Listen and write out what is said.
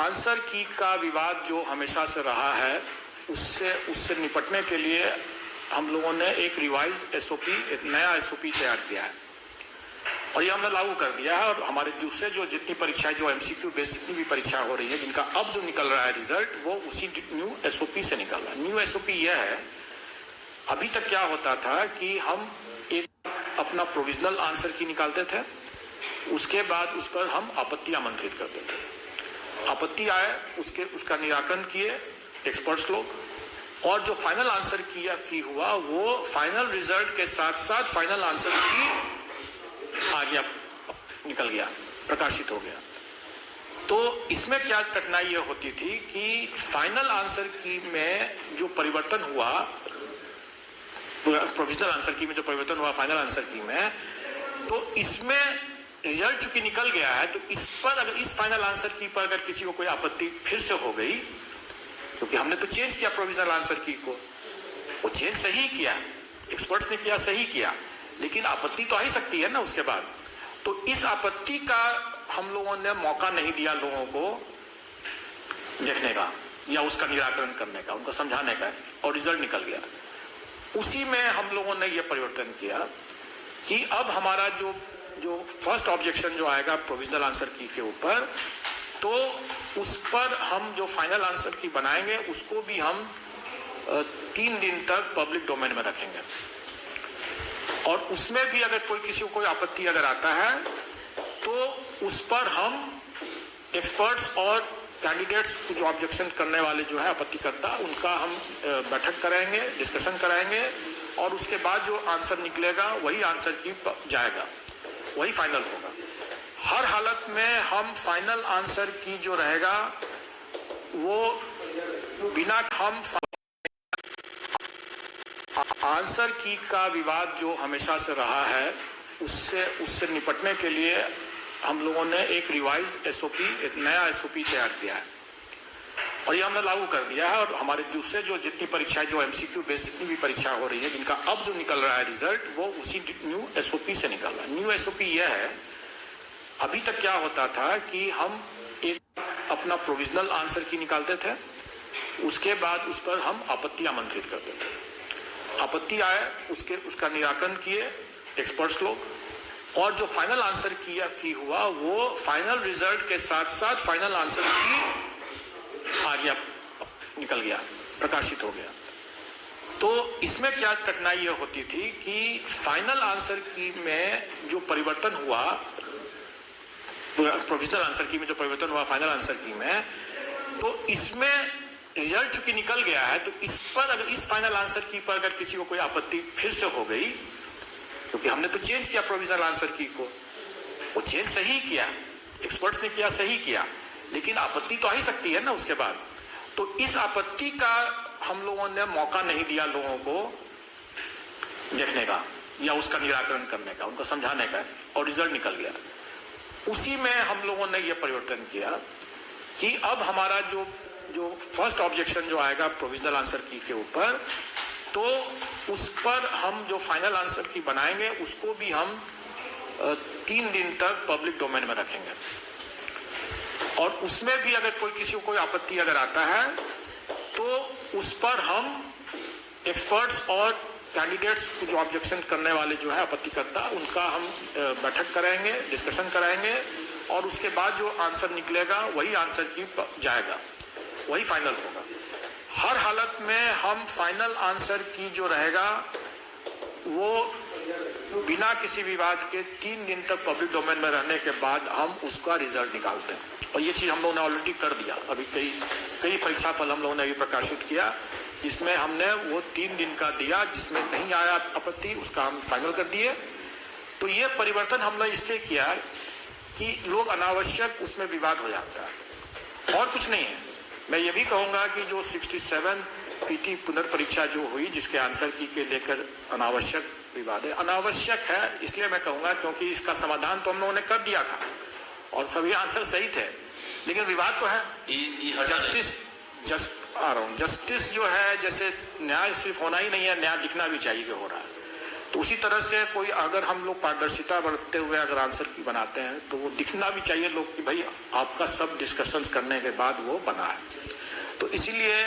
Answer की का विवाद जो हमेशा से रहा है, उससे निपटने के लिए हम लोगों ने एक रिवाइज्ड एसओपी, एक नया एसओपी तैयार किया है और ये हमने लागू कर दिया है। और हमारे दूसरे जो जितनी परीक्षाएं, जो एमसीक्यू बेस्ड जितनी भी परीक्षा हो रही है, जिनका अब जो निकल रहा है रिजल्ट, वो उसी न्यू एसओपी से निकल रहा है। न्यू एसओपी यह है, अभी तक क्या होता था कि हम एक अपना प्रोविजनल आंसर की निकालते थे, उसके बाद उस पर हम आपत्ति आमंत्रित करते थे। आपत्ति आए, उसका निराकरण किए एक्सपर्ट्स लोग, और जो फाइनल आंसर की हुआ वो फाइनल रिजल्ट के साथ साथ फाइनल आंसर की आ गया, निकल गया, प्रकाशित हो गया। तो इसमें क्या कठिनाई ये होती थी कि फाइनल आंसर की में जो परिवर्तन हुआ, प्रोविजनल आंसर की में जो परिवर्तन हुआ फाइनल आंसर की में, तो इसमें रिजल्ट चूंकि निकल गया है, तो इस पर अगर इस फाइनल आंसर की पर अगर किसी को कोई आपत्ति फिर से हो गई, क्योंकि हमने तो चेंज किया प्रोविजनल आंसर की को, वो चेंज सही किया, एक्सपर्ट्स ने किया, सही किया, लेकिन आपत्ति तो आ ही सकती है ना उसके बाद। तो इस आपत्ति का हम लोगों ने मौका नहीं दिया लोगों को देखने का या उसका निराकरण करने का, उनको समझाने का, और रिजल्ट निकल गया। उसी में हम लोगों ने यह परिवर्तन किया कि अब हमारा जो फर्स्ट ऑब्जेक्शन जो आएगा प्रोविजनल आंसर की के ऊपर, तो उस पर हम जो फाइनल आंसर की बनाएंगे उसको भी हम 3 दिन तक पब्लिक डोमेन में रखेंगे। और उसमें भी अगर किसी को कोई आपत्ति अगर आता है, तो उस पर हम एक्सपर्ट्स और कैंडिडेट्स जो ऑब्जेक्शन करने वाले जो है आपत्तिकर्ता, उनका हम बैठक कराएंगे, डिस्कशन कराएंगे, और उसके बाद जो आंसर निकलेगा वही आंसर की जाएगा, वही फाइनल होगा। हर हालत में हम फाइनल आंसर की जो रहेगा वो बिना हम आंसर की का विवाद जो हमेशा से रहा है, उससे निपटने के लिए हम लोगों ने एक रिवाइज्ड एसओपी, एक नया एसओपी तैयार किया है और ये हमने लागू कर दिया है। और हमारे दूसरे जो जितनी परीक्षाएं, जो एमसीक्यू बेस्ड जितनी भी परीक्षा हो रही है, जिनका अब जो निकल रहा है रिजल्ट, वो उसी न्यू एसओपी से निकल रहा है। न्यू एसओपी यह है, अभी तक क्या होता था कि हम एक अपना प्रोविजनल आंसर की निकालते थे, उसके बाद उस पर हम आपत्ति आमंत्रित करते थे। आपत्ति आए, उसका निराकरण किए एक्सपर्ट्स लोग, और जो फाइनल आंसर की हुआ वो फाइनल रिजल्ट के साथ साथ फाइनल आंसर की आ गया, निकल गया, प्रकाशित हो गया। तो इसमें क्या कठिनाई ये होती थी कि फाइनल आंसर की में जो परिवर्तन हुआ, प्रोविजनल आंसर की में जो परिवर्तन हुआ फाइनल आंसर की में, तो इसमें रिजल्ट चूंकि निकल गया है, तो इस पर अगर इस फाइनल आंसर की पर अगर किसी को कोई आपत्ति फिर से हो गई, क्योंकि हमने तो चेंज किया प्रोविजनल आंसर की को, वो चेंज सही किया, एक्सपर्ट्स ने किया, सही किया, लेकिन आपत्ति तो आ ही सकती है ना उसके बाद। तो इस आपत्ति का हम लोगों ने मौका नहीं दिया लोगों को देखने का या उसका निराकरण करने का, उनको समझाने का, और रिजल्ट निकल गया। उसी में हम लोगों ने यह परिवर्तन किया कि अब हमारा जो फर्स्ट ऑब्जेक्शन जो आएगा प्रोविजनल आंसर की के ऊपर, तो उस पर हम जो फाइनल आंसर की बनाएंगे उसको भी हम 3 दिन तक पब्लिक डोमेन में रखेंगे। और उसमें भी अगर किसी को कोई आपत्ति अगर आता है, तो उस पर हम एक्सपर्ट्स और कैंडिडेट्स जो ऑब्जेक्शन करने वाले जो है आपत्तिकर्ता, उनका हम बैठक कराएंगे, डिस्कशन कराएंगे, और उसके बाद जो आंसर निकलेगा वही आंसर की जाएगा, वही फाइनल होगा। हर हालत में हम फाइनल आंसर की जो रहेगा वो बिना किसी विवाद के 3 दिन तक पब्लिक डोमेन में रहने के बाद हम उसका रिजल्ट निकालते हैं। और ये चीज हम लोगों ने ऑलरेडी कर दिया, अभी कई परीक्षा फल हम लोगों ने अभी प्रकाशित किया, जिसमें हमने वो 3 दिन का दिया, जिसमें नहीं आया आपत्ति उसका हम फाइनल कर दिए। तो ये परिवर्तन हमने इसलिए किया कि लोग अनावश्यक उसमें विवाद हो जाता है, और कुछ नहीं है। मैं ये भी कहूंगा कि जो 67 पीटी पुनर्परीक्षा जो हुई, जिसके आंसर की के लेकर अनावश्यक विवाद है, अनावश्यक है इसलिए मैं कहूंगा क्योंकि इसका समाधान तो हम लोगों ने कर दिया था और सभी आंसर सही थे, लेकिन विवाद तो है। जस्टिस जो है, जैसे न्याय सिर्फ होना ही नहीं है, न्याय दिखना भी चाहिए कि हो रहा है। तो उसी तरह से कोई अगर हम लोग पारदर्शिता बरतते हुए अगर आंसर की बनाते हैं तो वो दिखना भी चाहिए लोग कि भाई आपका सब डिस्कशंस करने के बाद वो बना है। तो इसीलिए